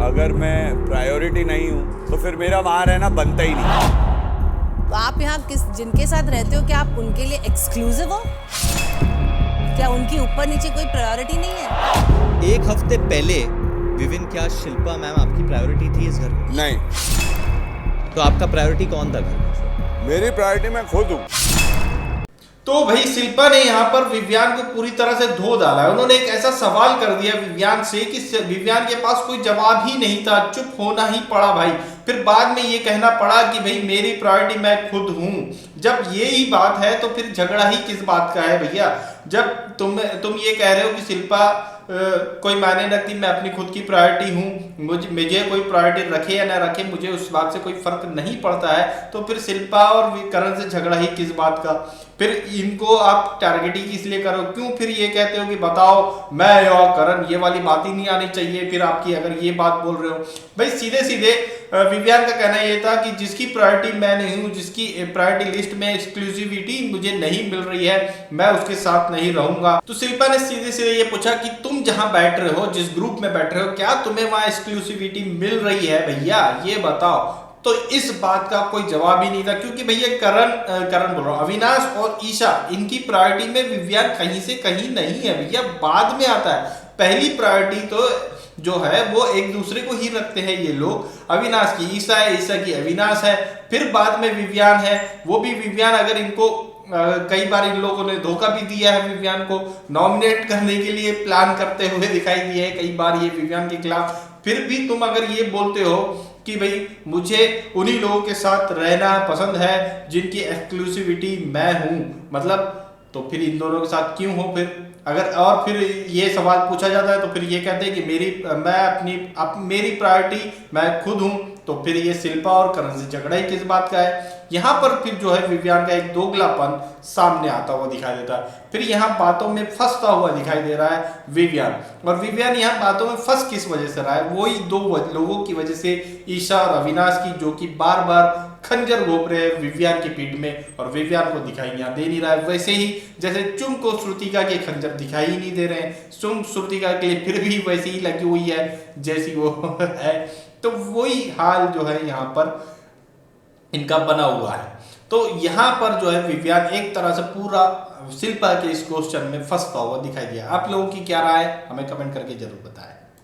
अगर मैं प्रायोरिटी नहीं हूँ तो फिर मेरा वहाँ रहना बनता ही नहीं। तो आप यहाँ जिनके साथ रहते हो, क्या आप उनके लिए एक्सक्लूसिव हो? क्या उनकी ऊपर नीचे कोई प्रायोरिटी नहीं है? एक हफ्ते पहले विविन, क्या शिल्पा मैम आपकी प्रायोरिटी थी इस घर में? नहीं, तो आपका प्रायोरिटी कौन था घर में? मेरी प्रायोरिटी मैं खुद हूँ। तो भाई शिल्पा ने यहाँ पर विवियान को पूरी तरह से धो डाला है। उन्होंने एक ऐसा सवाल कर दिया विवियान से कि विवियान के पास कोई जवाब ही नहीं था, चुप होना ही पड़ा भाई। फिर बाद में ये कहना पड़ा कि भाई मेरी प्रायोरिटी मैं खुद हूं। जब ये ही बात है तो फिर झगड़ा ही किस बात का है भैया? जब तुम ये कह रहे हो कि शिल्पा कोई मायने रखती, मैं अपनी खुद की प्रायोरिटी हूँ, मुझे कोई प्रायोरिटी रखे या ना रखे मुझे उस बात से कोई फर्क नहीं पड़ता है, तो फिर शिल्पा और करण से झगड़ा ही किस बात का? फिर इनको आप टारगेट ही इसलिए करो क्यों? फिर ये कहते हो कि बताओ मैं और करण, ये वाली बात ही नहीं आनी चाहिए। फिर आपकी अगर ये बात बोल रहे हो भाई, सीधे सीधे विवियान का कहना ये था कि जिसकी प्रायोरिटी मैं नहीं हूँ, जिसकी प्रायोरिटी लिस्ट में एक्सक्लूसिविटी मुझे नहीं मिल रही है, मैं उसके साथ नहीं रहूंगा। तो शिल्पा ने सीधे सीधे ये पूछा कि तुम जहां बैठ रहे हो, जिस ग्रुप में बैठ रहे हो, क्या तुम्हें वहां एक्सक्लूसिविटी मिल रही है भैया? ये बताओ। तो इस बात का कोई जवाब ही नहीं था, क्योंकि भैया करण बोल रहा हूं, अविनाश और ईशा, इनकी प्रायोरिटी में विवियान कहीं से कहीं नहीं है भैया, बाद में आता है। पहली प्रायोरिटी तो जो है वो एक दूसरे को ही रखते हैं ये लोग। अविनाश की ईशा है, ईशा की अविनाश है, फिर बाद में विवियान है। वो भी विवियान, अगर इनको कई बार इन लोगों ने धोखा भी दिया है, विवियान को नॉमिनेट करने के लिए प्लान करते हुए दिखाई दिए है कई बार ये विवियान के खिलाफ। फिर भी तुम अगर ये बोलते हो कि भाई मुझे उन्हीं लोगों के साथ रहना पसंद है जिनकी एक्सक्लूसिविटी मैं हूं, मतलब तो फिर इन दोनों के साथ क्यों हो? फिर अगर और फिर ये सवाल पूछा जाता है तो फिर ये कहते हैं कि मेरी प्रायोरिटी मैं खुद हूं, तो फिर ये शिल्पा और करण से झगड़ा ही किस बात का है? यहाँ पर फिर जो है विवियान का एक दोगलापन सामने आता हुआ दिखाई देता है। फिर यहाँ बातों में फंसता हुआ दिखाई दे रहा है विवियान, और विवियान यहाँ बातों में फंस किस वजह से रहा है? वही दो लोगों की वजह से, ईशा और अविनाश की, जो कि बार बार खंजर घोप रहे हैं विवियान की पीठ में, और विवियान को दिखाई यहाँ दे नहीं रहा है। वैसे ही जैसे चुम को श्रुतिका के खंजर दिखाई ही नहीं दे रहे हैं, चुम श्रुतिका के लिए फिर भी वैसी ही लगी हुई है जैसी वो है। तो वही हाल जो है यहाँ पर इनका बना हुआ है। तो यहाँ पर जो है विवियान एक तरह से पूरा शिल्पा के इस क्वेश्चन में फंसता हुआ दिखाई दिया। आप लोगों की क्या राय है, हमें कमेंट करके जरूर बताएं।